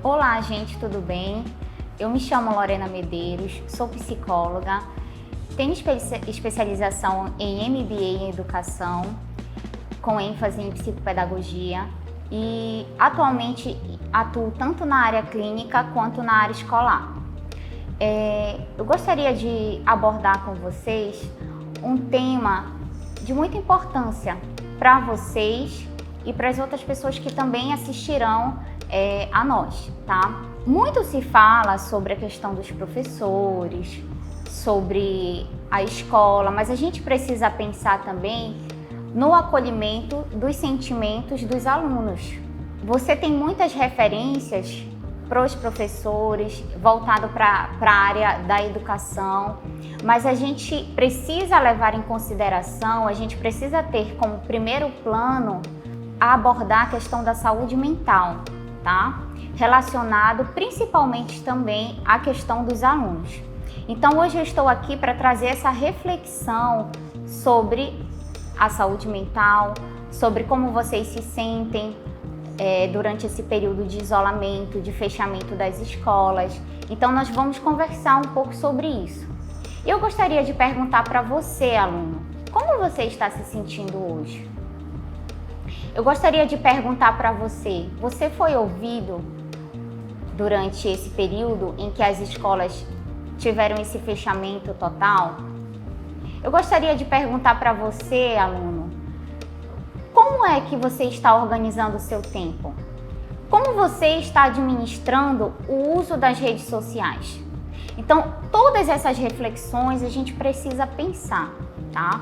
Olá, gente, tudo bem? Eu me chamo Lorena Medeiros, sou psicóloga, tenho especialização em MBA em Educação, com ênfase em psicopedagogia e atualmente atuo tanto na área clínica quanto na área escolar. Eu gostaria de abordar com vocês um tema de muita importância para vocês e para as outras pessoas que também assistirão a nós, tá? Muito se fala sobre a questão dos professores, sobre a escola, mas a gente precisa pensar também no acolhimento dos sentimentos dos alunos. Você tem muitas referências para os professores, voltado para a área da educação, mas a gente precisa levar em consideração, a gente precisa ter como primeiro plano a abordar a questão da saúde mental, tá? Relacionado principalmente também à questão dos alunos. Então hoje eu estou aqui para trazer essa reflexão sobre a saúde mental, sobre como vocês se sentem durante esse período de isolamento, de fechamento das escolas. Então nós vamos conversar um pouco sobre isso. Eu gostaria de perguntar para você, aluno, como você está se sentindo hoje? Eu gostaria de perguntar para você, você foi ouvido durante esse período em que as escolas tiveram esse fechamento total? Eu gostaria de perguntar para você, aluno, como é que você está organizando o seu tempo? Como você está administrando o uso das redes sociais? Então, todas essas reflexões a gente precisa pensar, tá?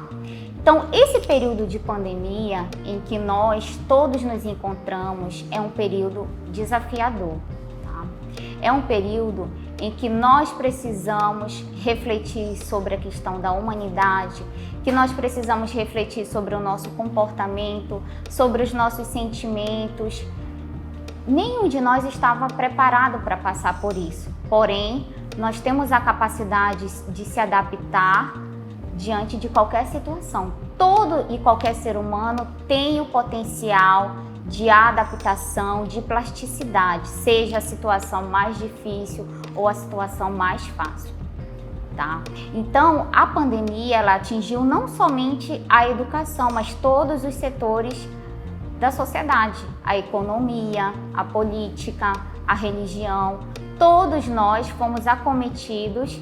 Então, esse período de pandemia em que nós todos nos encontramos é um período desafiador, tá? É um período em que nós precisamos refletir sobre a questão da humanidade, que nós precisamos refletir sobre o nosso comportamento, sobre os nossos sentimentos. Nenhum de nós estava preparado para passar por isso, porém, nós temos a capacidade de se adaptar diante de qualquer situação. Todo e qualquer ser humano tem o potencial de adaptação, de plasticidade, seja a situação mais difícil ou a situação mais fácil, tá? Então, a pandemia, ela atingiu não somente a educação, mas todos os setores da sociedade, a economia, a política, a religião. Todos nós fomos acometidos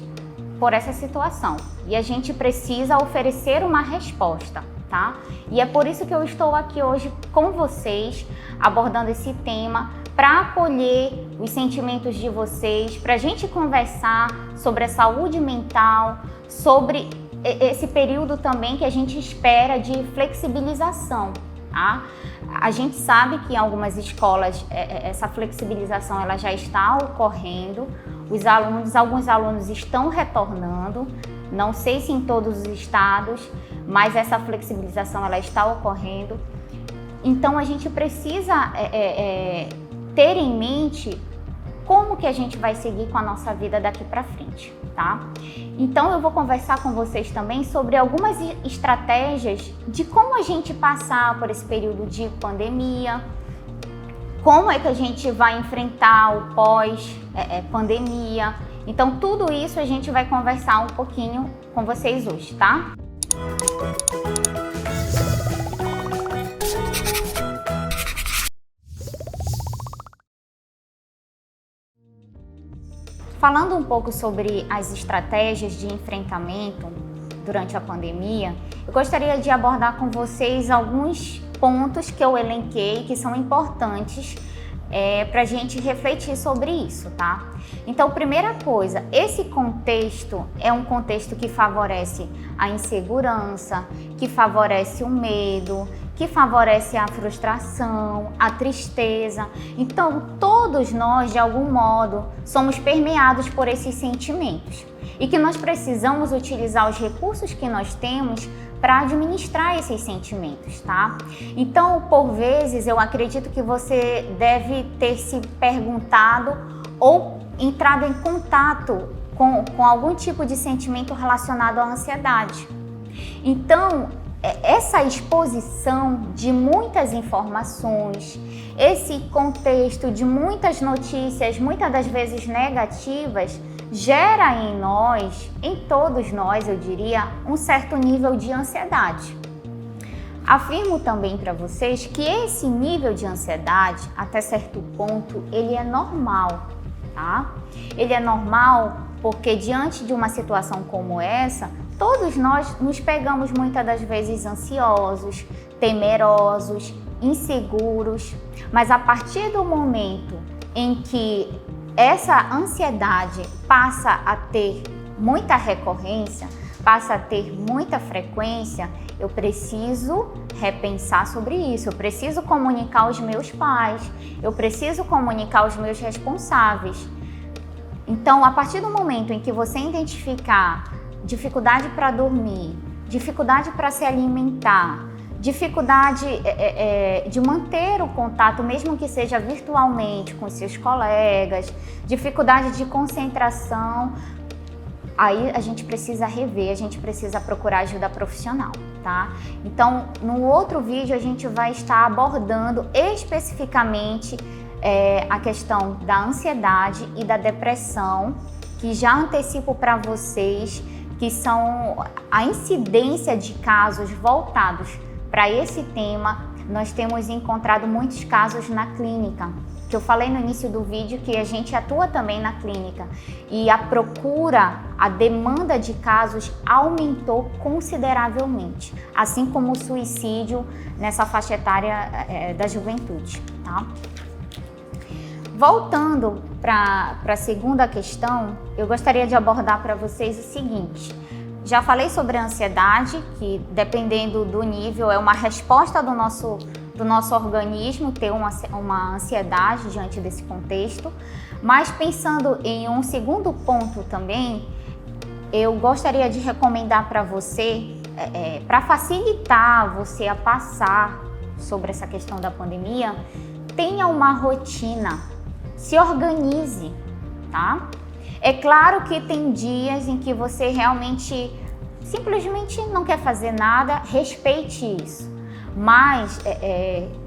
por essa situação e a gente precisa oferecer uma resposta, tá? E é por isso que eu estou aqui hoje com vocês, abordando esse tema, para acolher os sentimentos de vocês, para a gente conversar sobre a saúde mental, sobre esse período também que a gente espera de flexibilização, tá? A gente sabe que em algumas escolas essa flexibilização ela já está ocorrendo, alguns alunos estão retornando, não sei se em todos os estados, mas essa flexibilização ela está ocorrendo. Então a gente precisa ter em mente como que a gente vai seguir com a nossa vida daqui para frente, tá? Então eu vou conversar com vocês também sobre algumas estratégias de como a gente passar por esse período de pandemia, como é que a gente vai enfrentar o pós-pandemia. Então tudo isso a gente vai conversar um pouquinho com vocês hoje, tá? Falando um pouco sobre as estratégias de enfrentamento durante a pandemia, eu gostaria de abordar com vocês alguns pontos que eu elenquei que são importantes para a gente refletir sobre isso, tá? Então, primeira coisa, esse contexto é um contexto que favorece a insegurança, que favorece o medo, que favorece a frustração, a tristeza. Então, todos nós, de algum modo, somos permeados por esses sentimentos e que nós precisamos utilizar os recursos que nós temos para administrar esses sentimentos, tá? Então, por vezes, eu acredito que você deve ter se perguntado ou entrado em contato com algum tipo de sentimento relacionado à ansiedade. Então, essa exposição de muitas informações, esse contexto de muitas notícias, muitas das vezes negativas, gera em nós, em todos nós, eu diria, um certo nível de ansiedade. Afirmo também para vocês que esse nível de ansiedade, até certo ponto, ele é normal, tá? Ele é normal porque diante de uma situação como essa, todos nós nos pegamos muitas das vezes ansiosos, temerosos, inseguros, mas a partir do momento em que essa ansiedade passa a ter muita recorrência, passa a ter muita frequência, eu preciso repensar sobre isso, eu preciso comunicar aos meus pais, eu preciso comunicar aos meus responsáveis. Então, a partir do momento em que você identificar dificuldade para dormir, dificuldade para se alimentar, dificuldade de manter o contato, mesmo que seja virtualmente, com seus colegas, dificuldade de concentração, aí a gente precisa rever, a gente precisa procurar ajuda profissional, tá? Então, no outro vídeo a gente vai estar abordando especificamente a questão da ansiedade e da depressão, que já antecipo para vocês que são a incidência de casos voltados para esse tema. Nós temos encontrado muitos casos na clínica, que eu falei no início do vídeo que a gente atua também na clínica e a procura, a demanda de casos aumentou consideravelmente, assim como o suicídio nessa faixa etária da juventude, tá? Voltando para a segunda questão, eu gostaria de abordar para vocês o seguinte. Já falei sobre a ansiedade, que dependendo do nível é uma resposta do nosso organismo ter uma ansiedade diante desse contexto. Mas pensando em um segundo ponto também, eu gostaria de recomendar para você, para facilitar você a passar sobre essa questão da pandemia, tenha uma rotina. Se organize, tá? É claro que tem dias em que você realmente simplesmente não quer fazer nada, respeite isso. Mas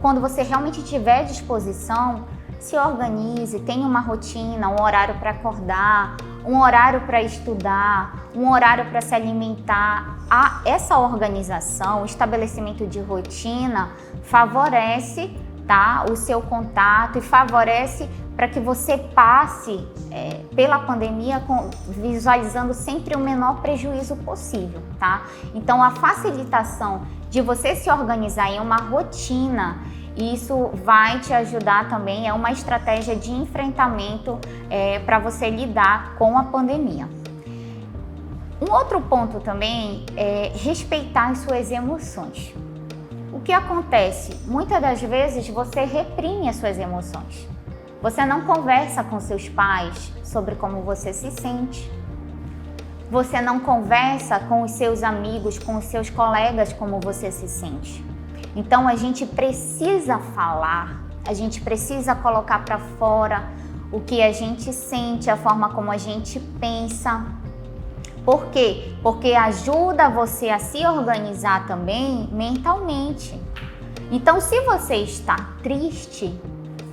quando você realmente tiver disposição, se organize, tenha uma rotina, um horário para acordar, um horário para estudar, um horário para se alimentar. Essa organização, o estabelecimento de rotina favorece, tá, o seu contato e favorece para que você passe pela pandemia visualizando sempre o menor prejuízo possível, tá? Então, a facilitação de você se organizar em uma rotina, isso vai te ajudar também, é uma estratégia de enfrentamento para você lidar com a pandemia. Um outro ponto também é respeitar as suas emoções. O que acontece? Muitas das vezes você reprime as suas emoções. Você não conversa com seus pais sobre como você se sente. Você não conversa com os seus amigos, com os seus colegas como você se sente. Então a gente precisa falar, a gente precisa colocar para fora o que a gente sente, a forma como a gente pensa. Por quê? Porque ajuda você a se organizar também mentalmente. Então, se você está triste,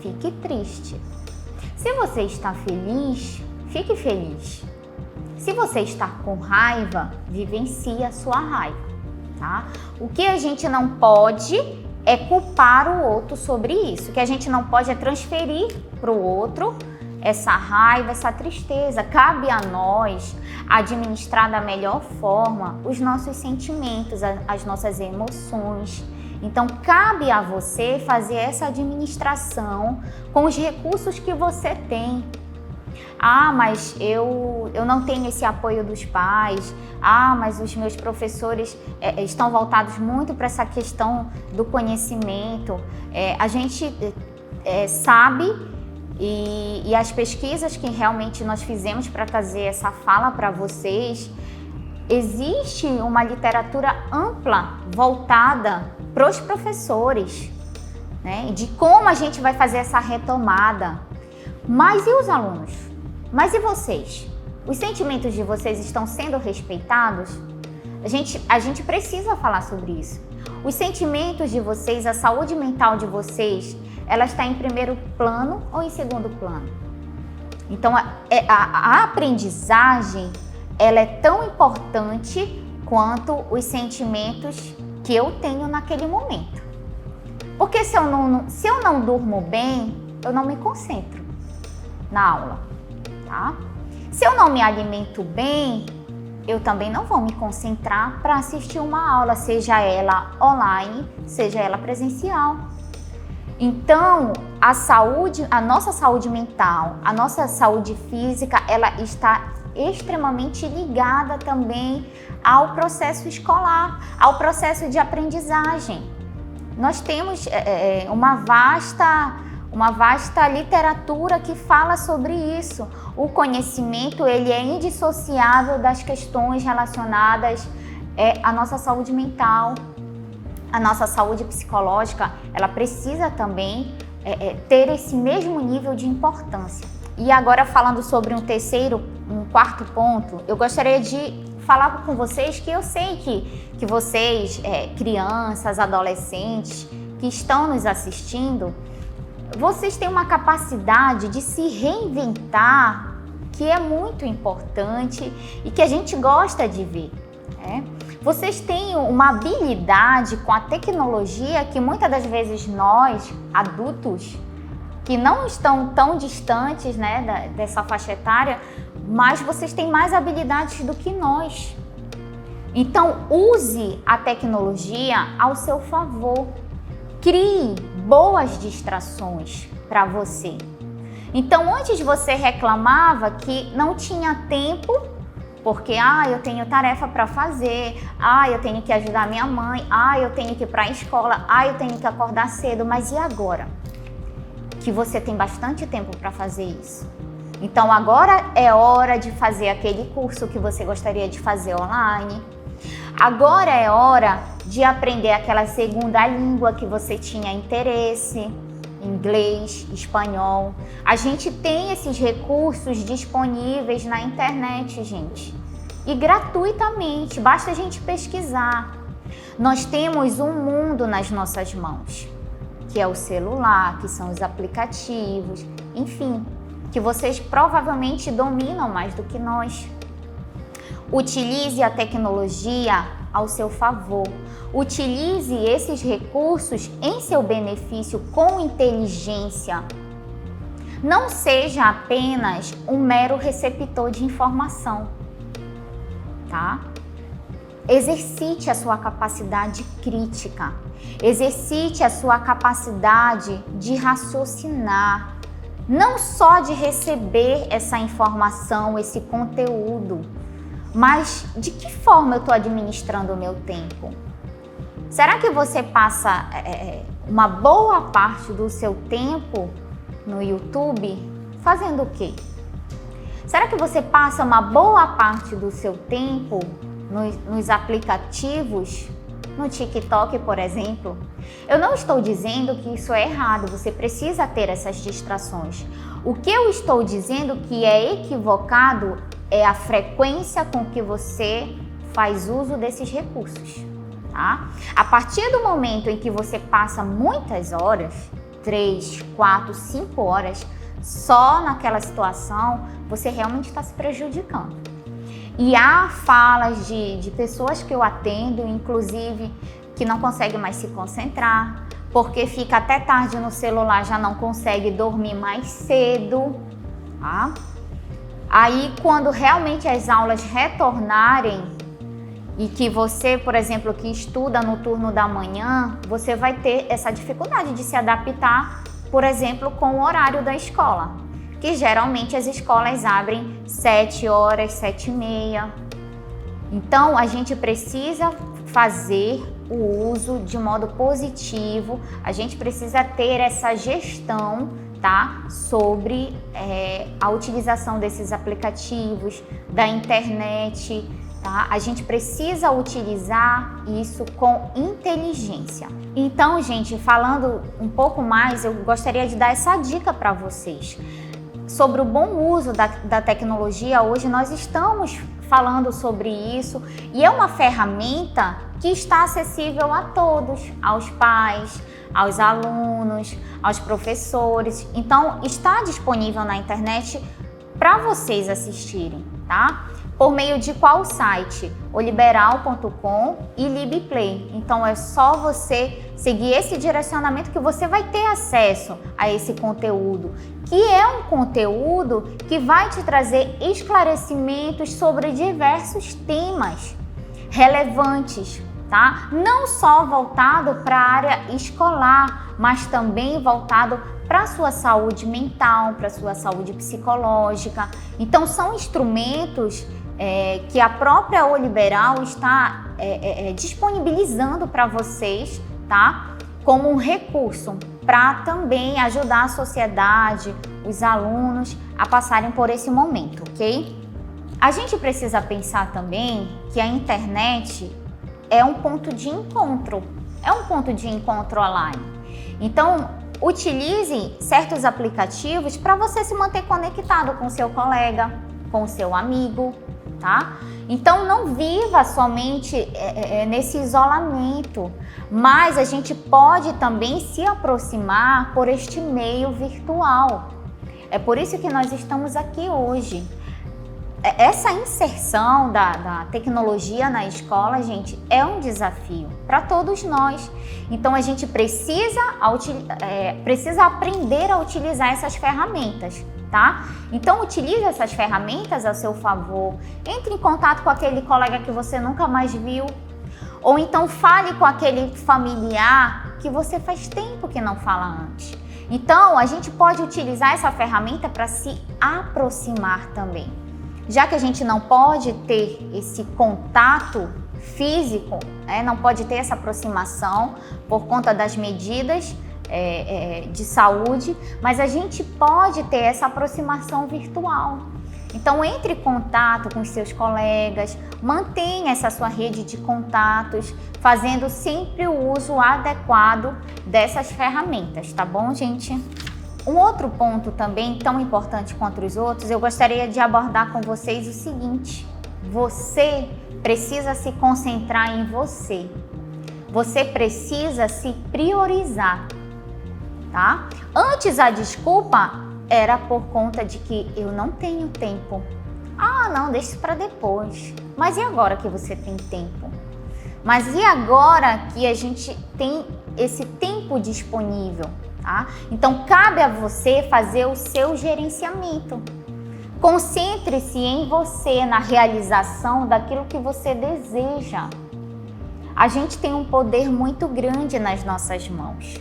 fique triste. Se você está feliz, fique feliz. Se você está com raiva, vivencie a sua raiva, tá? O que a gente não pode é culpar o outro sobre isso. O que a gente não pode é transferir para o outro essa raiva, essa tristeza. Cabe a nós administrar da melhor forma os nossos sentimentos, as nossas emoções. Então, cabe a você fazer essa administração com os recursos que você tem. Ah, mas eu não tenho esse apoio dos pais. Ah, mas os meus professores estão voltados muito para essa questão do conhecimento. A gente sabe, e as pesquisas que realmente nós fizemos para trazer essa fala para vocês, existe uma literatura ampla voltada para os professores, né, de como a gente vai fazer essa retomada. Mas e os alunos? Mas e vocês? Os sentimentos de vocês estão sendo respeitados? A gente precisa falar sobre isso. Os sentimentos de vocês, a saúde mental de vocês, ela está em primeiro plano ou em segundo plano? Então, a aprendizagem, ela é tão importante quanto os sentimentos que eu tenho naquele momento. Porque se eu não durmo bem, eu não me concentro na aula, tá? Se eu não me alimento bem, eu também não vou me concentrar para assistir uma aula, seja ela online, seja ela presencial. Então, a nossa saúde mental, a nossa saúde física, ela está extremamente ligada também ao processo escolar, ao processo de aprendizagem. Nós temos uma vasta literatura que fala sobre isso. O conhecimento, ele é indissociável das questões relacionadas à nossa saúde mental. A nossa saúde psicológica, ela precisa também ter esse mesmo nível de importância. E agora, falando sobre um quarto ponto, eu gostaria de falar com vocês que eu sei que vocês, crianças, adolescentes, que estão nos assistindo, vocês têm uma capacidade de se reinventar que é muito importante e que a gente gosta de ver. Vocês têm uma habilidade com a tecnologia que muitas das vezes nós, adultos, que não estão tão distantes, né, dessa faixa etária, mas vocês têm mais habilidades do que nós. Então, use a tecnologia ao seu favor. Crie boas distrações para você. Então, antes você reclamava que não tinha tempo, porque eu tenho tarefa para fazer, eu tenho que ajudar minha mãe, eu tenho que ir para a escola, eu tenho que acordar cedo, mas e agora? Que você tem bastante tempo para fazer isso. Então agora é hora de fazer aquele curso que você gostaria de fazer online. Agora é hora de aprender aquela segunda língua que você tinha interesse, inglês, espanhol. A gente tem esses recursos disponíveis na internet, gente. E gratuitamente, basta a gente pesquisar. Nós temos um mundo nas nossas mãos, que é o celular, que são os aplicativos, enfim, que vocês provavelmente dominam mais do que nós. Utilize a tecnologia ao seu favor. Utilize esses recursos em seu benefício com inteligência. Não seja apenas um mero receptor de informação, tá? Exercite a sua capacidade crítica. Exercite a sua capacidade de raciocinar. Não só de receber essa informação, esse conteúdo, mas de que forma eu estou administrando o meu tempo? Será que você passa uma boa parte do seu tempo no YouTube fazendo o quê? Será que você passa uma boa parte do seu tempo nos aplicativos, no TikTok, por exemplo? Eu não estou dizendo que isso é errado, você precisa ter essas distrações. O que eu estou dizendo que é equivocado é a frequência com que você faz uso desses recursos, tá? A partir do momento em que você passa muitas horas, 3, 4, 5 horas, só naquela situação, você realmente está se prejudicando. E há falas de pessoas que eu atendo, inclusive, que não conseguem mais se concentrar, porque fica até tarde no celular, já não consegue dormir mais cedo, tá? Aí, quando realmente as aulas retornarem e que você, por exemplo, que estuda no turno da manhã, você vai ter essa dificuldade de se adaptar, por exemplo, com o horário da escola, que geralmente as escolas abrem 7 horas, 7h30. Então, a gente precisa fazer o uso de modo positivo, a gente precisa ter essa gestão, tá? Sobre a utilização desses aplicativos, da internet, tá? A gente precisa utilizar isso com inteligência. Então, gente, falando um pouco mais, eu gostaria de dar essa dica para vocês. Sobre o bom uso da tecnologia, hoje nós estamos falando sobre isso, e é uma ferramenta que está acessível a todos, aos pais, aos alunos, aos professores. Então, está disponível na internet para vocês assistirem, tá? Por meio de qual site? oliberal.com e LibPlay. Então é só você seguir esse direcionamento que você vai ter acesso a esse conteúdo, que é um conteúdo que vai te trazer esclarecimentos sobre diversos temas relevantes, tá? Não só voltado para a área escolar, mas também voltado para a sua saúde mental, para a sua saúde psicológica. Então são instrumentos que a própria Oliberal está disponibilizando para vocês, tá? Como um recurso para também ajudar a sociedade, os alunos a passarem por esse momento, ok? A gente precisa pensar também que a internet é um ponto de encontro, online. Então, utilize certos aplicativos para você se manter conectado com o seu colega, com o seu amigo, tá? Então não viva somente nesse isolamento, mas a gente pode também se aproximar por este meio virtual. É por isso que nós estamos aqui hoje. Essa inserção da tecnologia na escola, gente, é um desafio para todos nós. Então a gente precisa aprender a utilizar essas ferramentas, tá? Então utilize essas ferramentas a seu favor. Entre em contato com aquele colega que você nunca mais viu, ou então fale com aquele familiar que você faz tempo que não fala antes. Então a gente pode utilizar essa ferramenta para se aproximar também. Já que a gente não pode ter esse contato físico, não pode ter essa aproximação por conta das medidas de saúde, mas a gente pode ter essa aproximação virtual. Então, entre em contato com os seus colegas, mantenha essa sua rede de contatos, fazendo sempre o uso adequado dessas ferramentas, tá bom, gente? Um outro ponto também tão importante quanto os outros, eu gostaria de abordar com vocês o seguinte: você precisa se concentrar em você. Você precisa se priorizar, tá? Antes a desculpa era por conta de que eu não tenho tempo. Ah, não, deixa isso para depois. Mas e agora que você tem tempo? Mas e agora que a gente tem esse tempo disponível? Tá? Então, cabe a você fazer o seu gerenciamento. Concentre-se em você, na realização daquilo que você deseja. A gente tem um poder muito grande nas nossas mãos,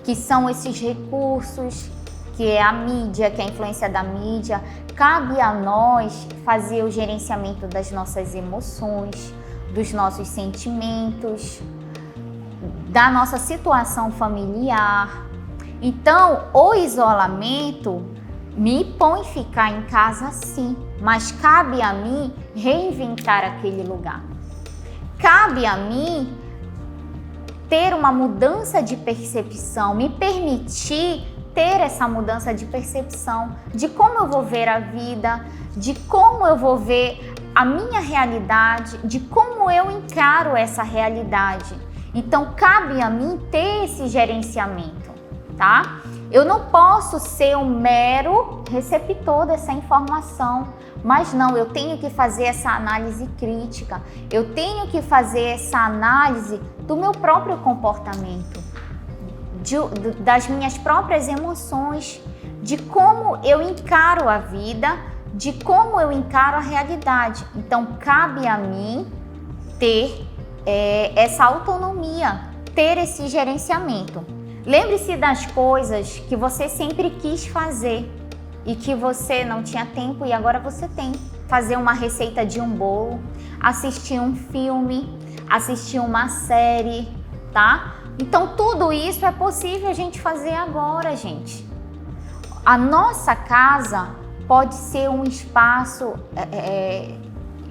que são esses recursos, que é a mídia, que é a influência da mídia. Cabe a nós fazer o gerenciamento das nossas emoções, dos nossos sentimentos, da nossa situação familiar. Então, o isolamento me põe ficar em casa sim, mas cabe a mim reinventar aquele lugar. Cabe a mim ter uma mudança de percepção, me permitir ter essa mudança de percepção de como eu vou ver a vida, de como eu vou ver a minha realidade, de como eu encaro essa realidade. Então, cabe a mim ter esse gerenciamento. Tá? Eu não posso ser um mero receptor dessa informação, mas não, eu tenho que fazer essa análise crítica, eu tenho que fazer essa análise do meu próprio comportamento, das minhas próprias emoções, de como eu encaro a vida, de como eu encaro a realidade. Então, cabe a mim ter essa autonomia, ter esse gerenciamento. Lembre-se das coisas que você sempre quis fazer e que você não tinha tempo e agora você tem. Fazer uma receita de um bolo, assistir um filme, assistir uma série, tá? Então tudo isso é possível a gente fazer agora, gente. A nossa casa pode ser um espaço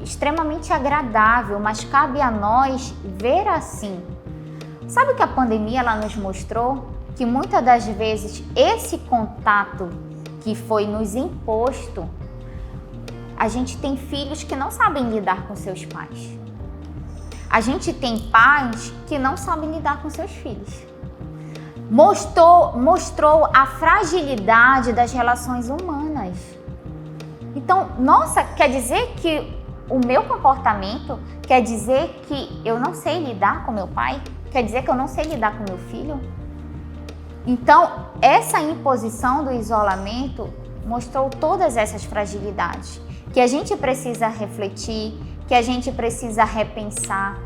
extremamente agradável, mas cabe a nós ver assim. Sabe que a pandemia ela nos mostrou que muitas das vezes esse contato que foi nos imposto a gente tem filhos que não sabem lidar com seus pais. A gente tem pais que não sabem lidar com seus filhos. Mostrou a fragilidade das relações humanas. Então, nossa, quer dizer que o meu comportamento, quer dizer que eu não sei lidar com meu pai? Quer dizer que eu não sei lidar com meu filho? Então, essa imposição do isolamento mostrou todas essas fragilidades que a gente precisa refletir, que a gente precisa repensar.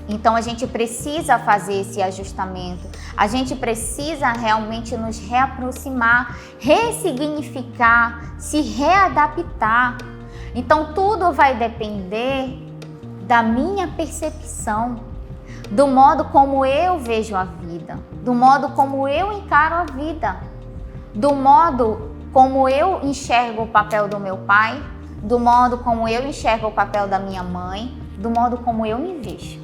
Então, a gente precisa fazer esse ajustamento, a gente precisa realmente nos reaproximar, ressignificar, se readaptar. Então, tudo vai depender da minha percepção, do modo como eu vejo a vida, do modo como eu encaro a vida, do modo como eu enxergo o papel do meu pai, do modo como eu enxergo o papel da minha mãe, do modo como eu me vejo.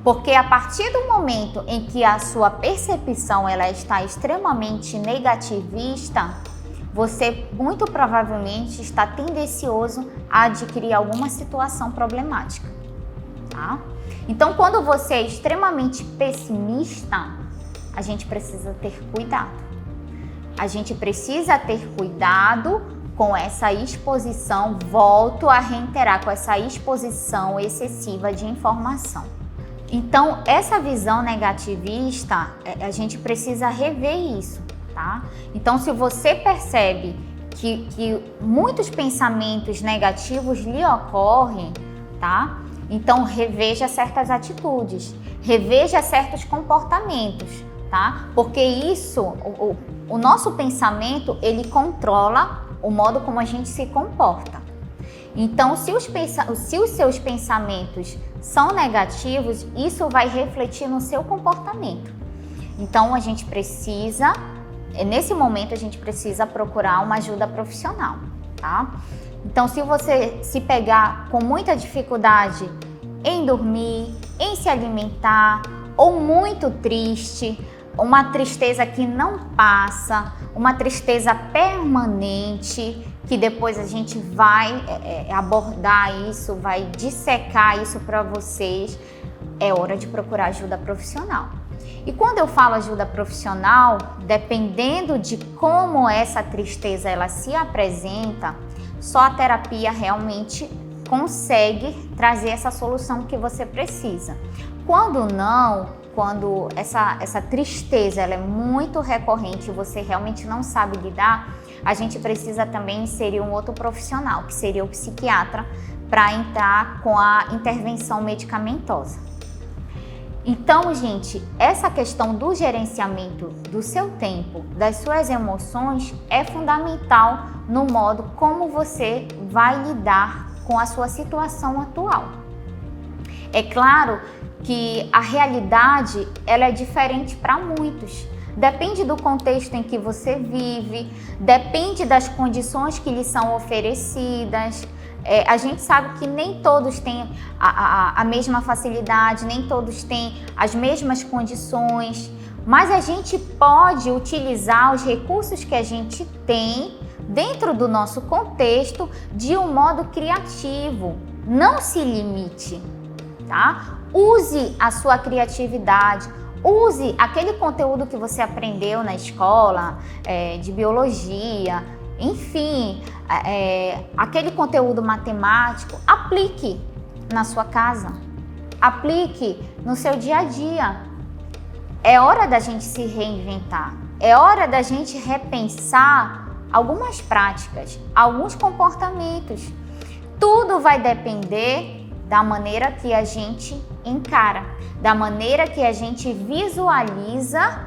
Porque a partir do momento em que a sua percepção ela está extremamente negativista, você muito provavelmente está tendencioso a adquirir alguma situação problemática, tá? Então, quando você é extremamente pessimista, a gente precisa ter cuidado. A gente precisa ter cuidado com essa exposição, volto a reiterar, com essa exposição excessiva de informação. Então, essa visão negativista, a gente precisa rever isso, tá? Então, se você percebe que muitos pensamentos negativos lhe ocorrem, tá? Então, reveja certas atitudes, reveja certos comportamentos, tá? Porque isso, o nosso pensamento, ele controla o modo como a gente se comporta. Então, se os seus pensamentos são negativos, isso vai refletir no seu comportamento. Então, a gente precisa, nesse momento, a gente precisa procurar uma ajuda profissional, tá? Então, se você se pegar com muita dificuldade em dormir, em se alimentar, ou muito triste, uma tristeza que não passa, uma tristeza permanente, que depois a gente vai abordar isso, vai dissecar isso para vocês, é hora de procurar ajuda profissional. E quando eu falo ajuda profissional, dependendo de como essa tristeza ela se apresenta, só a terapia realmente consegue trazer essa solução que você precisa. Quando não, quando essa tristeza ela é muito recorrente e você realmente não sabe lidar, a gente precisa também inserir um outro profissional, que seria o psiquiatra, para entrar com a intervenção medicamentosa. Então, gente, essa questão do gerenciamento do seu tempo, das suas emoções, é fundamental no modo como você vai lidar com a sua situação atual. É claro que a realidade ela é diferente para muitos. Depende do contexto em que você vive, depende das condições que lhe são oferecidas. A gente sabe que nem todos têm a mesma facilidade, nem todos têm as mesmas condições, mas a gente pode utilizar os recursos que a gente tem dentro do nosso contexto de um modo criativo. Não se limite, tá? Use a sua criatividade. Use aquele conteúdo que você aprendeu na escola, de biologia, enfim, aquele conteúdo matemático, aplique na sua casa, aplique no seu dia a dia. É hora da gente se reinventar, é hora da gente repensar algumas práticas, alguns comportamentos. Tudo vai depender da maneira que a gente encara, da maneira que a gente visualiza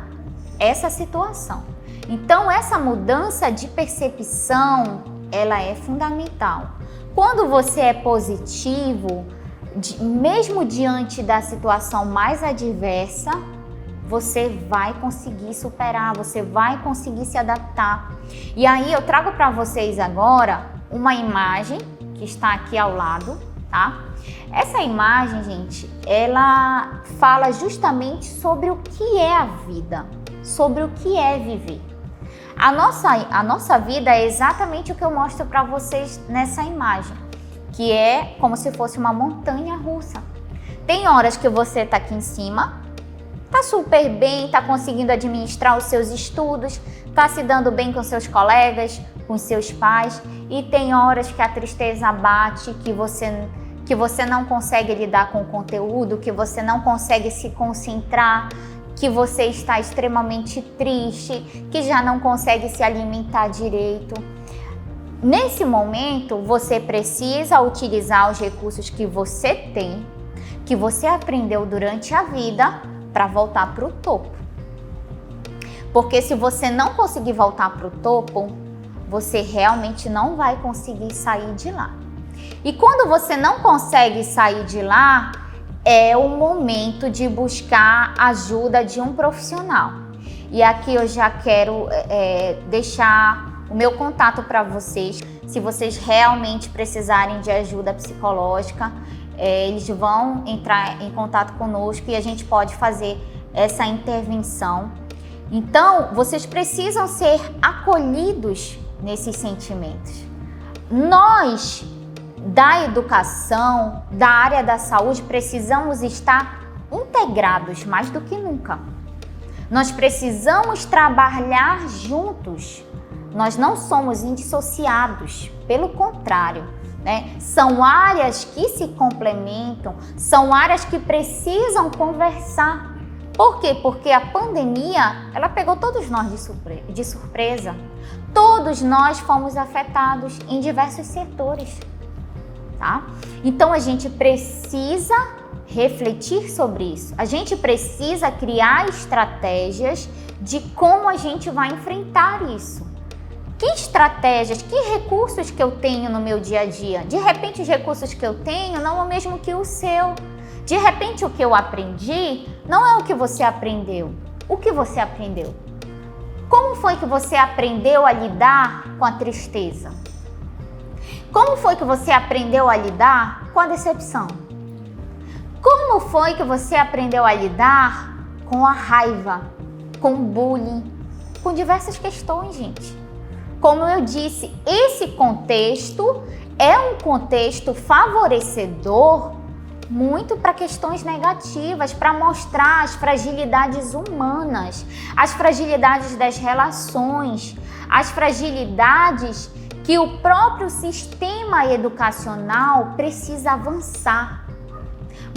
essa situação. Então, essa mudança de percepção, ela é fundamental. Quando você é positivo, mesmo diante da situação mais adversa, você vai conseguir superar, você vai conseguir se adaptar. E aí eu trago para vocês agora uma imagem que está aqui ao lado, tá? Essa imagem, gente, ela fala justamente sobre o que é a vida, sobre o que é viver. A nossa vida é exatamente o que eu mostro para vocês nessa imagem, que é como se fosse uma montanha russa. Tem horas que você está aqui em cima, está super bem, está conseguindo administrar os seus estudos, está se dando bem com seus colegas, com seus pais, e tem horas que a tristeza bate, que você não consegue lidar com o conteúdo, que você não consegue se concentrar, que você está extremamente triste, que já não consegue se alimentar direito. Nesse momento, você precisa utilizar os recursos que você tem, que você aprendeu durante a vida, para voltar para o topo. Porque se você não conseguir voltar para o topo, você realmente não vai conseguir sair de lá. E quando você não consegue sair de lá, é o momento de buscar ajuda de um profissional. E aqui eu já quero deixar o meu contato para vocês. Se vocês realmente precisarem de ajuda psicológica, eles vão entrar em contato conosco e a gente pode fazer essa intervenção. Então, vocês precisam ser acolhidos nesses sentimentos. Nós, da educação, da área da saúde, precisamos estar integrados mais do que nunca. Nós precisamos trabalhar juntos. Nós não somos indissociados, pelo contrário, né? São áreas que se complementam, são áreas que precisam conversar. Por quê? Porque a pandemia, ela pegou todos nós de surpresa. Todos nós fomos afetados em diversos setores. Tá? Então a gente precisa refletir sobre isso. A gente precisa criar estratégias de como a gente vai enfrentar isso. Que estratégias, que recursos que eu tenho no meu dia a dia? De repente os recursos que eu tenho não é o mesmo que o seu. De repente o que eu aprendi não é o que você aprendeu. O que você aprendeu? Como foi que você aprendeu a lidar com a tristeza? Como foi que você aprendeu a lidar com a decepção? Como foi que você aprendeu a lidar com a raiva, com o bullying, com diversas questões, gente? Como eu disse, esse contexto é um contexto favorecedor muito para questões negativas, para mostrar as fragilidades humanas, as fragilidades das relações, as fragilidades que o próprio sistema educacional precisa avançar.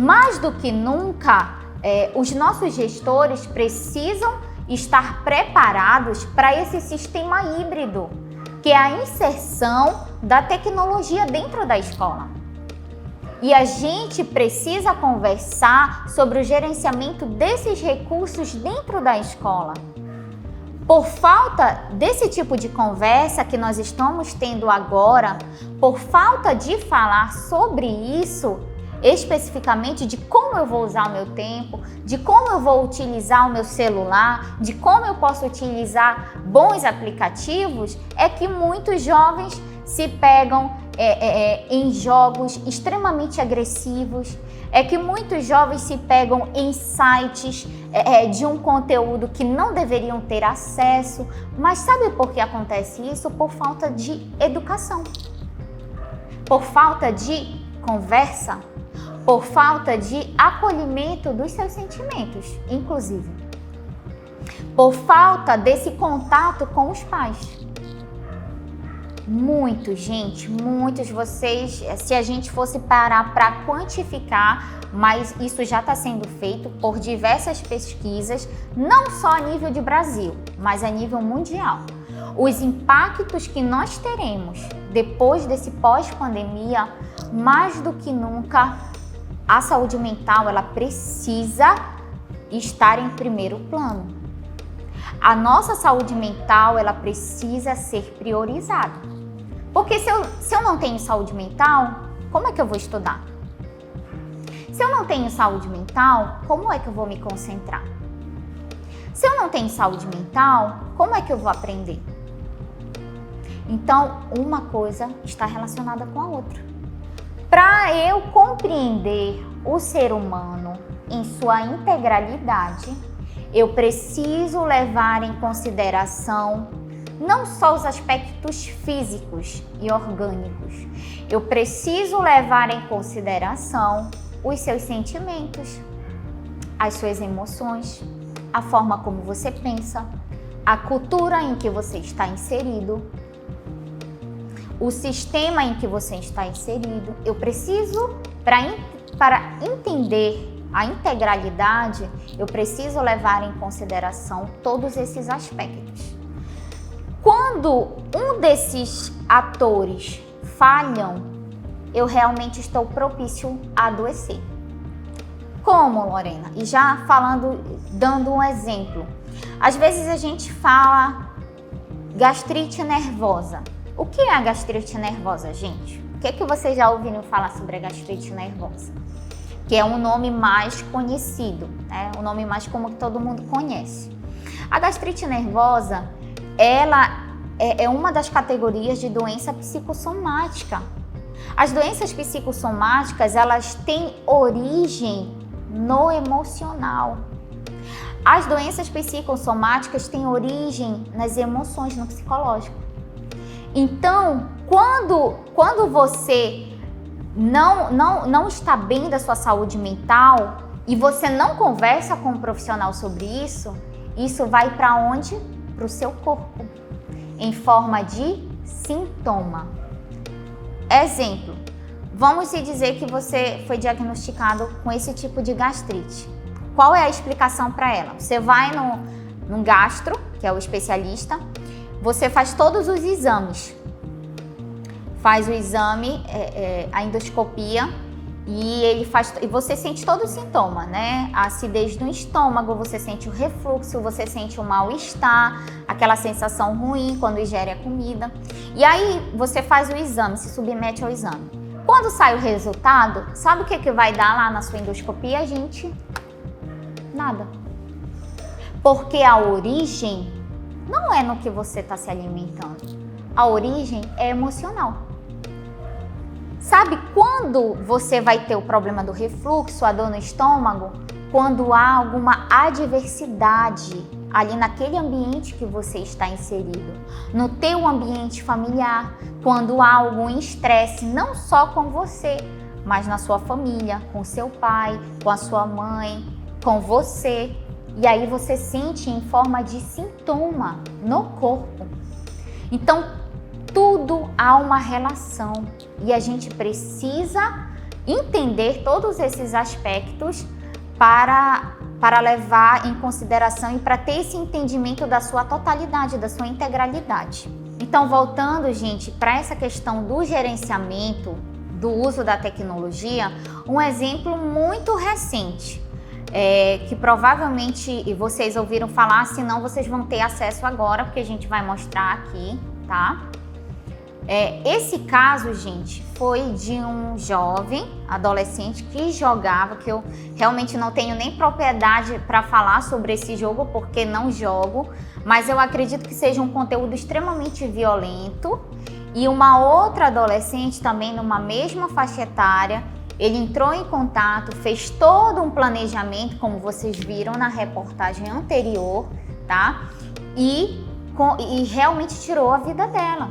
Mais do que nunca, os nossos gestores precisam estar preparados para esse sistema híbrido, que é a inserção da tecnologia dentro da escola. E a gente precisa conversar sobre o gerenciamento desses recursos dentro da escola. Por falta desse tipo de conversa que nós estamos tendo agora, por falta de falar sobre isso, especificamente de como eu vou usar o meu tempo, de como eu vou utilizar o meu celular, de como eu posso utilizar bons aplicativos, é que muitos jovens se pegam em jogos extremamente agressivos, é que muitos jovens se pegam em sites de um conteúdo que não deveriam ter acesso. Mas sabe por que acontece isso? Por falta de educação, por falta de conversa, por falta de acolhimento dos seus sentimentos, inclusive, por falta desse contato com os pais. Muitos, gente, muitos vocês, se a gente fosse parar para quantificar, mas isso já está sendo feito por diversas pesquisas, não só a nível de Brasil, mas a nível mundial. Os impactos que nós teremos depois desse pós-pandemia, mais do que nunca, a saúde mental, ela precisa estar em primeiro plano. A nossa saúde mental, ela precisa ser priorizada. Porque se eu não tenho saúde mental, como é que eu vou estudar? Se eu não tenho saúde mental, como é que eu vou me concentrar? Se eu não tenho saúde mental, como é que eu vou aprender? Então, uma coisa está relacionada com a outra. Para eu compreender o ser humano em sua integralidade, eu preciso levar em consideração não só os aspectos físicos e orgânicos. Eu preciso levar em consideração os seus sentimentos, as suas emoções, a forma como você pensa, a cultura em que você está inserido, o sistema em que você está inserido. Eu preciso, para entender a integralidade, eu preciso levar em consideração todos esses aspectos. Quando um desses atores falham, eu realmente estou propício a adoecer. Como, Lorena? E já dando um exemplo. Às vezes a gente fala gastrite nervosa. O que é a gastrite nervosa, gente? O que vocês já ouviram falar sobre a gastrite nervosa? Que é um nome mais conhecido, né? O nome mais comum que todo mundo conhece. A gastrite nervosa, ela é uma das categorias de doença psicossomática. As doenças psicossomáticas, elas têm origem no emocional. As doenças psicossomáticas têm origem nas emoções, no psicológico. Então, quando você não está bem da sua saúde mental e você não conversa com um profissional sobre isso, isso vai para onde? Para o seu corpo, em forma de sintoma. Exemplo, vamos dizer que você foi diagnosticado com esse tipo de gastrite. Qual é a explicação para ela? Você vai num gastro, que é o especialista, você faz todos os exames. Faz o exame, a endoscopia, e você sente todo o sintoma, né? A acidez no estômago, você sente o refluxo, você sente o mal-estar, aquela sensação ruim quando ingere a comida. E aí você faz o exame, se submete ao exame. Quando sai o resultado, sabe o que vai dar lá na sua endoscopia, gente? Nada. Porque a origem não é no que você está se alimentando. A origem é emocional. Sabe quando você vai ter o problema do refluxo, a dor no estômago? Quando há alguma adversidade ali naquele ambiente que você está inserido, no teu ambiente familiar, quando há algum estresse, não só com você, mas na sua família, com seu pai, com a sua mãe, com você. E aí você sente em forma de sintoma no corpo. Então, tudo há uma relação e a gente precisa entender todos esses aspectos para levar em consideração e para ter esse entendimento da sua totalidade, da sua integralidade. Então, voltando, gente, para essa questão do gerenciamento, do uso da tecnologia, um exemplo muito recente, que provavelmente vocês ouviram falar, senão vocês vão ter acesso agora, porque a gente vai mostrar aqui, tá? Esse caso, gente, foi de um jovem, adolescente, que jogava, que eu realmente não tenho nem propriedade para falar sobre esse jogo, porque não jogo, mas eu acredito que seja um conteúdo extremamente violento. E uma outra adolescente também, numa mesma faixa etária, ele entrou em contato, fez todo um planejamento, como vocês viram na reportagem anterior, tá? E realmente tirou a vida dela.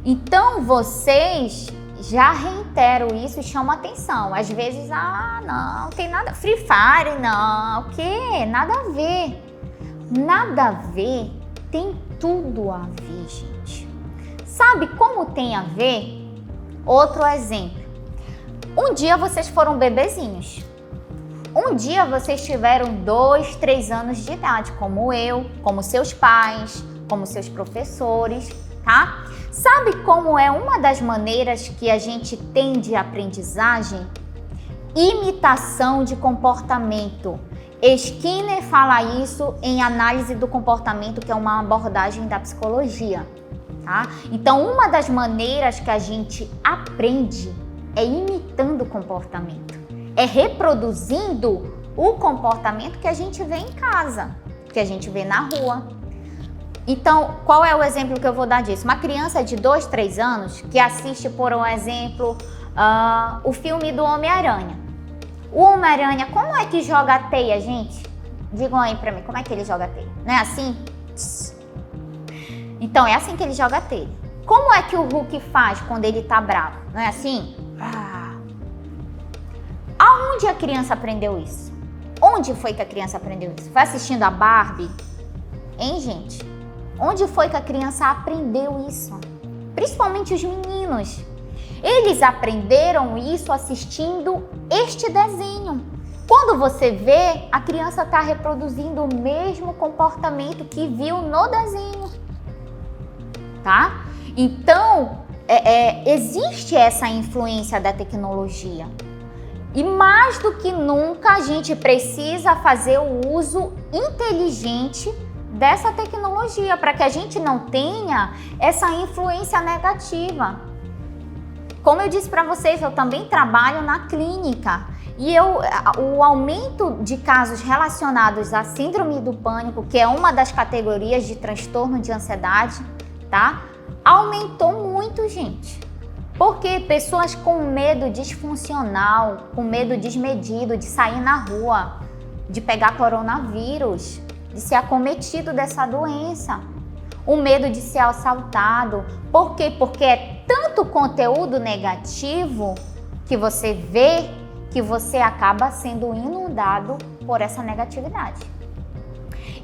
Então, vocês, já reitero isso e chamam atenção. Às vezes, não tem nada, Free Fire, não, o quê? Nada a ver. Nada a ver, tem tudo a ver, gente. Sabe como tem a ver? Outro exemplo. Um dia vocês foram bebezinhos. Um dia vocês tiveram 2, 3 anos de idade, como eu, como seus pais, como seus professores, tá? Sabe como é uma das maneiras que a gente tem de aprendizagem? Imitação de comportamento. Skinner fala isso em Análise do Comportamento, que é uma abordagem da psicologia, tá? Então, uma das maneiras que a gente aprende é imitando o comportamento, é reproduzindo o comportamento que a gente vê em casa, que a gente vê na rua. Então, qual é o exemplo que eu vou dar disso? Uma criança de 2, 3 anos que assiste, por um exemplo, o filme do Homem-Aranha. O Homem-Aranha, como é que joga a teia, gente? Digam aí pra mim, como é que ele joga a teia? Não é assim? Então é assim que ele joga a telha. Como é que o Hulk faz quando ele tá bravo? Não é assim? Aonde a criança aprendeu isso? Onde foi que a criança aprendeu isso? Foi assistindo a Barbie? Hein, gente? Onde foi que a criança aprendeu isso? Principalmente os meninos. Eles aprenderam isso assistindo este desenho. Quando você vê, a criança está reproduzindo o mesmo comportamento que viu no desenho. Tá? Então, existe essa influência da tecnologia. E mais do que nunca, a gente precisa fazer o uso inteligente dessa tecnologia para que a gente não tenha essa influência negativa. Como eu disse para vocês, eu também trabalho na clínica e o aumento de casos relacionados à síndrome do pânico, que é uma das categorias de transtorno de ansiedade, tá? Aumentou muito, gente. Porque pessoas com medo disfuncional, com medo desmedido de sair na rua, de pegar coronavírus, de ser acometido dessa doença, o medo de ser assaltado. Por quê? Porque é tanto conteúdo negativo que você vê que você acaba sendo inundado por essa negatividade.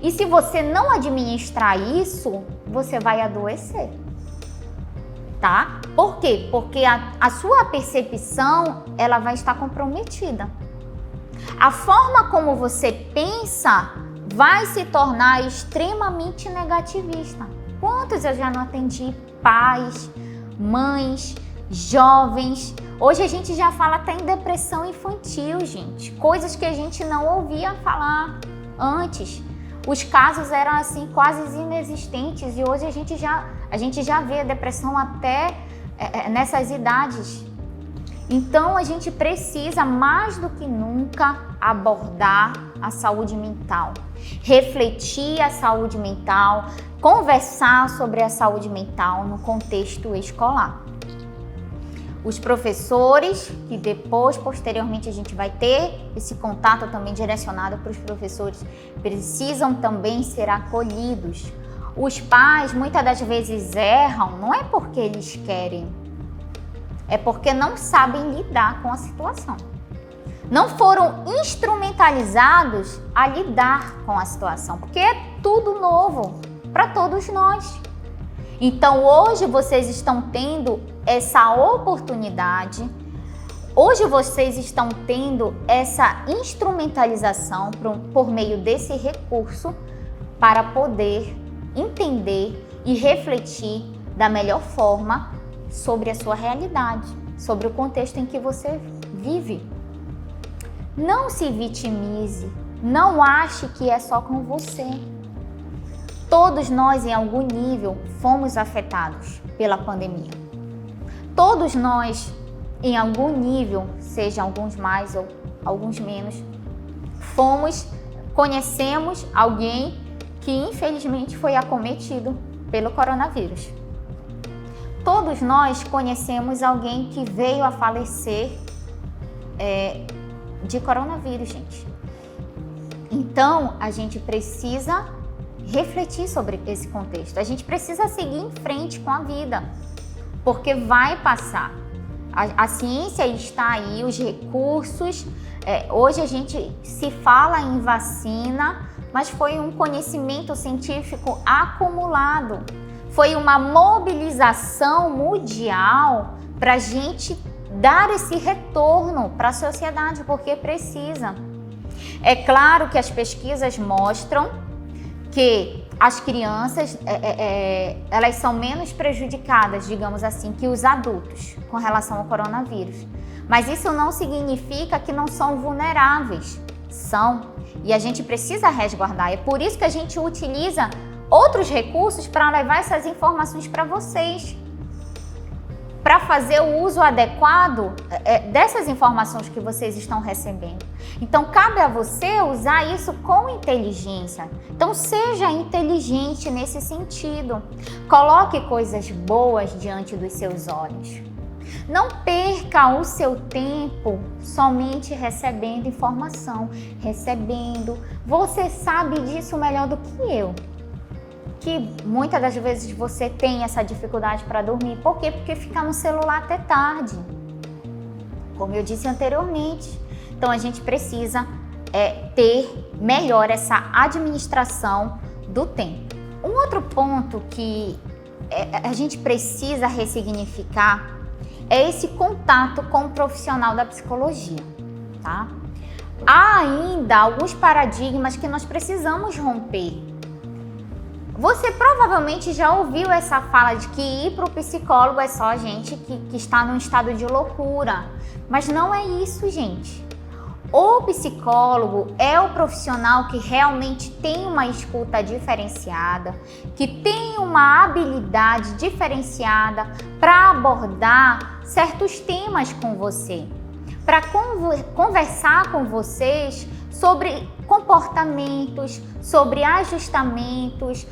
E se você não administrar isso, você vai adoecer. Tá? Por quê? Porque a sua percepção, ela vai estar comprometida. A forma como você pensa vai se tornar extremamente negativista. Quantos eu já não atendi pais, mães, jovens? Hoje a gente já fala até em depressão infantil, gente. Coisas que a gente não ouvia falar antes. Os casos eram assim quase inexistentes e hoje a gente já vê a depressão até nessas idades. Então a gente precisa mais do que nunca abordar a saúde mental, refletir a saúde mental, conversar sobre a saúde mental no contexto escolar. Os professores, que posteriormente a gente vai ter esse contato também direcionado para os professores, precisam também ser acolhidos. Os pais muitas das vezes erram, não é porque eles querem, é porque não sabem lidar com a situação. Não foram instrumentalizados a lidar com a situação, porque é tudo novo para todos nós. Então hoje vocês estão tendo essa oportunidade, hoje vocês estão tendo essa instrumentalização por meio desse recurso para poder entender e refletir da melhor forma sobre a sua realidade, sobre o contexto em que você vive. Não se vitimize, não ache que é só com você. Todos nós, em algum nível, fomos afetados pela pandemia. Todos nós, em algum nível, seja alguns mais ou alguns menos, conhecemos alguém que infelizmente foi acometido pelo coronavírus. Todos nós conhecemos alguém que veio a falecer de coronavírus, gente. Então, a gente precisa refletir sobre esse contexto. A gente precisa seguir em frente com a vida, porque vai passar. A ciência está aí, os recursos. Hoje a gente se fala em vacina, mas foi um conhecimento científico acumulado. Foi uma mobilização mundial para a gente dar esse retorno para a sociedade, porque precisa. É claro que as pesquisas mostram que as crianças elas são menos prejudicadas, digamos assim, que os adultos com relação ao coronavírus. Mas isso não significa que não são vulneráveis. São. E a gente precisa resguardar. É por isso que a gente utiliza outros recursos para levar essas informações para vocês. Para fazer o uso adequado dessas informações que vocês estão recebendo. Então, cabe a você usar isso com inteligência. Então, seja inteligente nesse sentido. Coloque coisas boas diante dos seus olhos. Não perca o seu tempo somente recebendo informação, recebendo. Você sabe disso melhor do que eu. que muitas das vezes você tem essa dificuldade para dormir. Por quê? Porque fica no celular até tarde, como eu disse anteriormente. Então a gente precisa ter melhor essa administração do tempo. Um outro ponto que a gente precisa ressignificar é esse contato com o profissional da psicologia, tá? Há ainda alguns paradigmas que nós precisamos romper. Você provavelmente já ouviu essa fala de que ir para o psicólogo é só gente que está num estado de loucura. Mas não é isso, gente. O psicólogo é o profissional que realmente tem uma escuta diferenciada, que tem uma habilidade diferenciada para abordar certos temas com você, para conversar com vocês sobre comportamentos, sobre ajustamentos,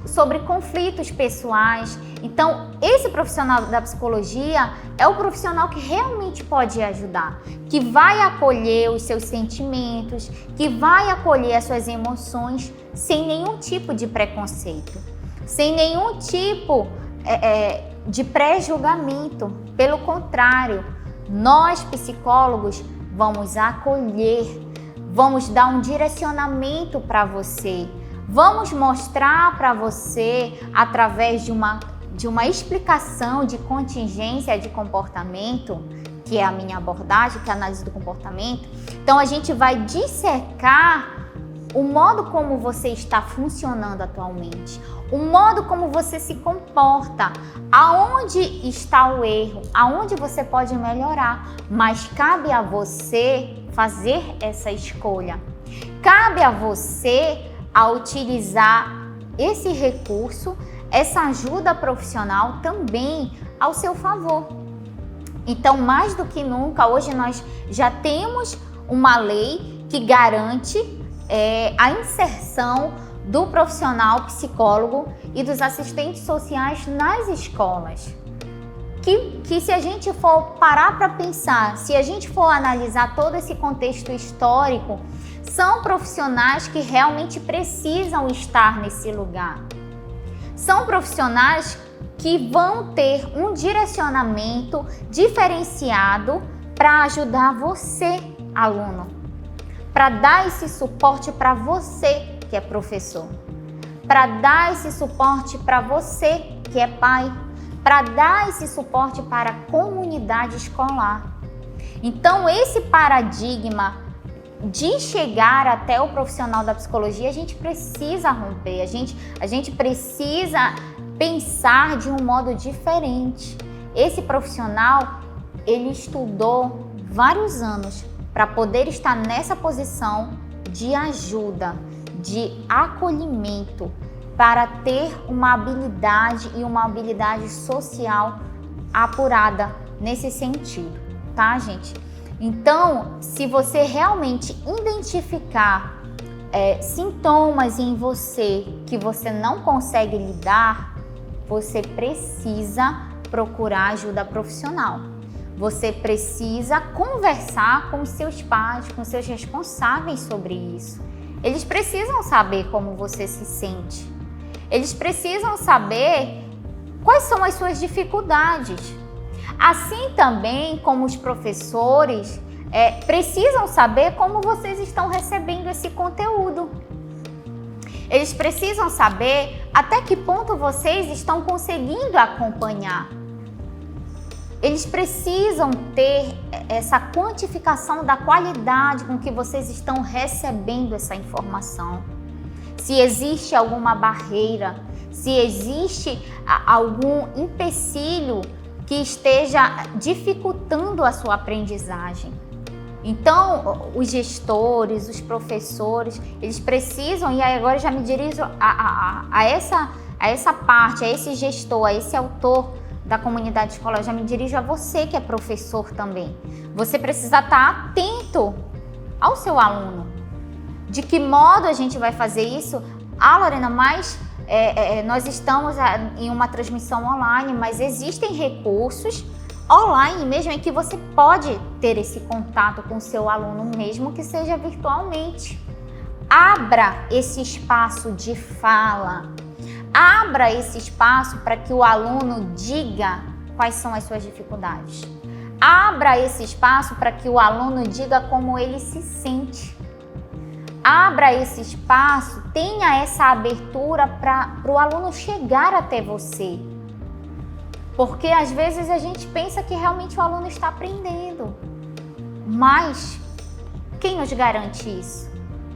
sobre conflitos pessoais. Então, esse profissional da psicologia é o profissional que realmente pode ajudar, que vai acolher os seus sentimentos, que vai acolher as suas emoções sem nenhum tipo de preconceito, sem nenhum tipo de pré-julgamento. Pelo contrário, nós psicólogos vamos acolher, vamos dar um direcionamento para você, vamos mostrar para você através de uma explicação de contingência de comportamento, que é a minha abordagem, que é a análise do comportamento. Então a gente vai dissecar o modo como você está funcionando atualmente, o modo como você se comporta, aonde está o erro, aonde você pode melhorar, mas cabe a você fazer essa escolha. Cabe a você a utilizar esse recurso, essa ajuda profissional também ao seu favor. Então, mais do que nunca, hoje nós já temos uma lei que garante a inserção do profissional psicólogo e dos assistentes sociais nas escolas. Que se a gente for parar para pensar, se a gente for analisar todo esse contexto histórico, são profissionais que realmente precisam estar nesse lugar. São profissionais que vão ter um direcionamento diferenciado para ajudar você, aluno, para dar esse suporte para você que é professor, para dar esse suporte para você que é pai, para dar esse suporte para a comunidade escolar. Então, esse paradigma de chegar até o profissional da psicologia, a gente precisa romper, a gente precisa pensar de um modo diferente. Esse profissional, ele estudou vários anos para poder estar nessa posição de ajuda, de acolhimento, para ter uma habilidade e uma habilidade social apurada nesse sentido, tá, gente? Então, se você realmente identificar sintomas em você que você não consegue lidar, você precisa procurar ajuda profissional. Você precisa conversar com seus pais, com seus responsáveis sobre isso. Eles precisam saber como você se sente. Eles precisam saber quais são as suas dificuldades. Assim também como os professores precisam saber como vocês estão recebendo esse conteúdo. Eles precisam saber até que ponto vocês estão conseguindo acompanhar. Eles precisam ter essa quantificação da qualidade com que vocês estão recebendo essa informação. Se existe alguma barreira, se existe algum empecilho que esteja dificultando a sua aprendizagem. Então, os gestores, os professores, eles precisam, e agora eu já me dirijo a essa parte, a esse gestor, a esse autor da comunidade escolar, eu já me dirijo a você que é professor também. Você precisa estar atento ao seu aluno. De que modo a gente vai fazer isso? Lorena, mas nós estamos em uma transmissão online, mas existem recursos online mesmo em que você pode ter esse contato com o seu aluno, mesmo que seja virtualmente. Abra esse espaço de fala. abra esse espaço para que o aluno diga quais são as suas dificuldades. Abra esse espaço para que o aluno diga como ele se sente. Abra esse espaço, tenha essa abertura para o aluno chegar até você. Porque às vezes a gente pensa que realmente o aluno está aprendendo. Mas quem nos garante isso?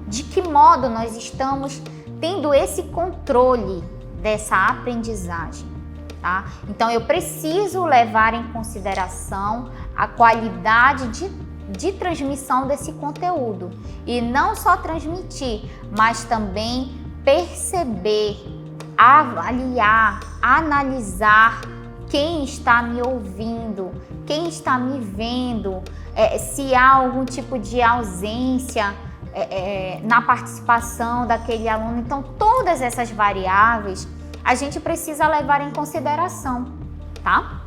De que modo nós estamos tendo esse controle dessa aprendizagem? Tá? Então eu preciso levar em consideração a qualidade de transmissão desse conteúdo. E não só transmitir, mas também perceber, avaliar, analisar quem está me ouvindo, quem está me vendo, se há algum tipo de ausência na participação daquele aluno. Então, todas essas variáveis a gente precisa levar em consideração, tá?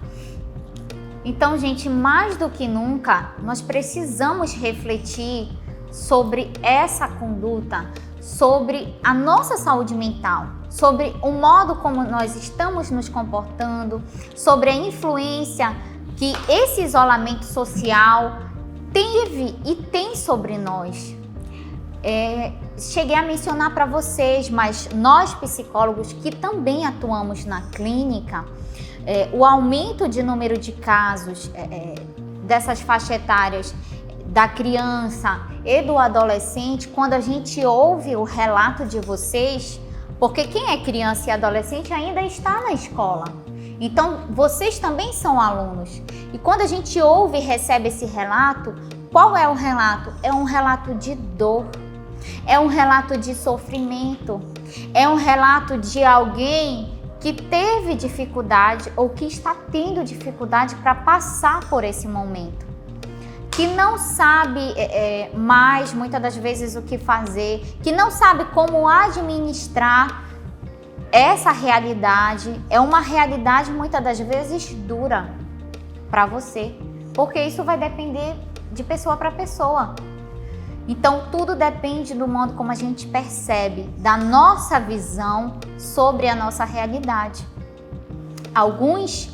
Então, gente, mais do que nunca, nós precisamos refletir sobre essa conduta, sobre a nossa saúde mental, sobre o modo como nós estamos nos comportando, sobre a influência que esse isolamento social teve e tem sobre nós. Cheguei a mencionar para vocês, mas nós psicólogos que também atuamos na clínica, o aumento de número de casos dessas faixas etárias da criança e do adolescente, quando a gente ouve o relato de vocês, porque quem é criança e adolescente ainda está na escola. Então, vocês também são alunos. E quando a gente ouve e recebe esse relato, qual é o relato? É um relato de dor, é um relato de sofrimento, é um relato de alguém que teve dificuldade ou que está tendo dificuldade para passar por esse momento, que não sabe mais, muitas das vezes, o que fazer, que não sabe como administrar essa realidade. É uma realidade, muitas das vezes, dura para você, porque isso vai depender de pessoa para pessoa. Então, tudo depende do modo como a gente percebe, da nossa visão sobre a nossa realidade. Alguns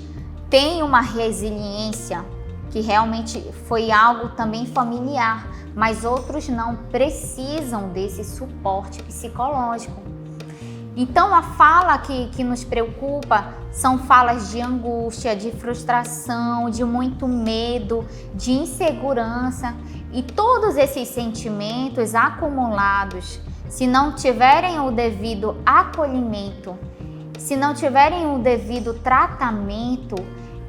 têm uma resiliência, que realmente foi algo também familiar, mas outros não, precisam desse suporte psicológico. Então, a fala que nos preocupa são falas de angústia, de frustração, de muito medo, de insegurança. E todos esses sentimentos acumulados, se não tiverem o devido acolhimento, se não tiverem o devido tratamento,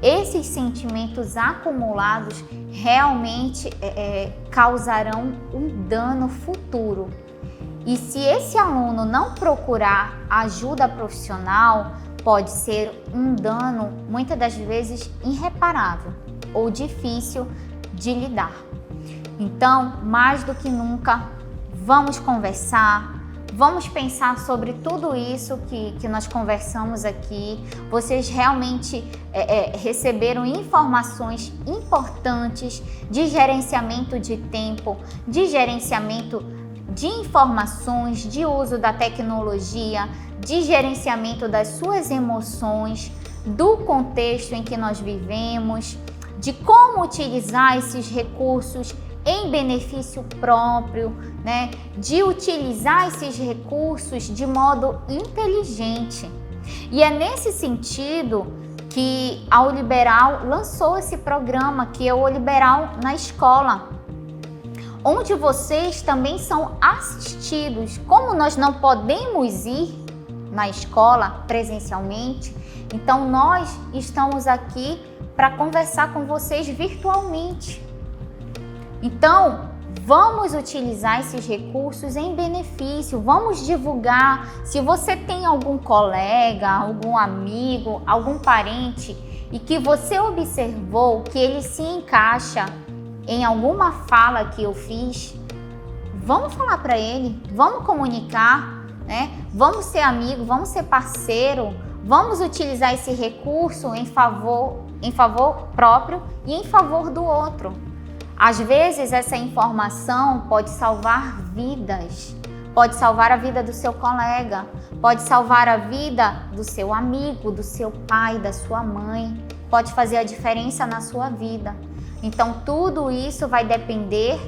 esses sentimentos acumulados realmente causarão um dano futuro. E se esse aluno não procurar ajuda profissional, pode ser um dano, muitas das vezes, irreparável ou difícil de lidar. Então, mais do que nunca, vamos conversar, vamos pensar sobre tudo isso que nós conversamos aqui. Vocês realmente receberam informações importantes de gerenciamento de tempo, de gerenciamento de informações, de uso da tecnologia, de gerenciamento das suas emoções, do contexto em que nós vivemos, de como utilizar esses recursos em benefício próprio, né? De utilizar esses recursos de modo inteligente. E é nesse sentido que a Oliberal lançou esse programa, que é o Oliberal na Escola, onde vocês também são assistidos. Como nós não podemos ir na escola presencialmente, então nós estamos aqui para conversar com vocês virtualmente. Então, vamos utilizar esses recursos em benefício, vamos divulgar. Se você tem algum colega, algum amigo, algum parente e que você observou que ele se encaixa em alguma fala que eu fiz, vamos falar para ele, vamos comunicar, né? Vamos ser amigo, vamos ser parceiro, vamos utilizar esse recurso em favor próprio e em favor do outro. Às vezes essa informação pode salvar vidas, pode salvar a vida do seu colega, pode salvar a vida do seu amigo, do seu pai, da sua mãe, pode fazer a diferença na sua vida. Então, tudo isso vai depender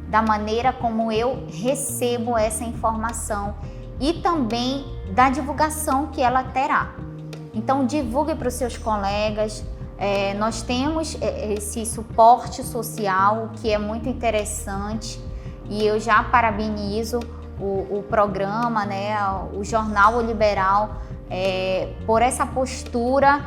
da maneira como eu recebo essa informação e também da divulgação que ela terá. Então, divulgue para os seus colegas. Nós temos esse suporte social que é muito interessante e eu já parabenizo o programa, né, o Jornal O Liberal, por essa postura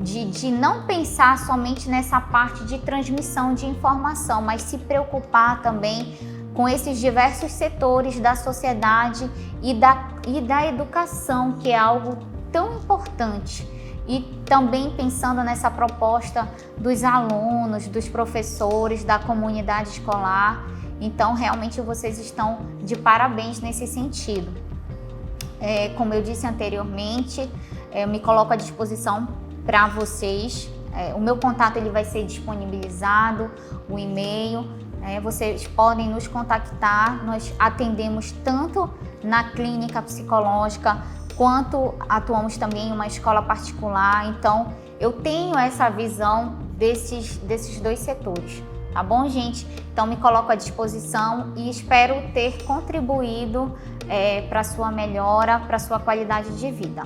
de não pensar somente nessa parte de transmissão de informação, mas se preocupar também com esses diversos setores da sociedade e da educação, que é algo tão importante. E também pensando nessa proposta dos alunos, dos professores, da comunidade escolar. Então, realmente, vocês estão de parabéns nesse sentido. Como eu disse anteriormente, eu me coloco à disposição para vocês. O meu contato ele vai ser disponibilizado, o e-mail. Vocês podem nos contactar. Nós atendemos tanto na clínica psicológica, quanto atuamos também em uma escola particular. Então, eu tenho essa visão desses dois setores. Tá bom, gente? Então, me coloco à disposição e espero ter contribuído para a sua melhora, para a sua qualidade de vida.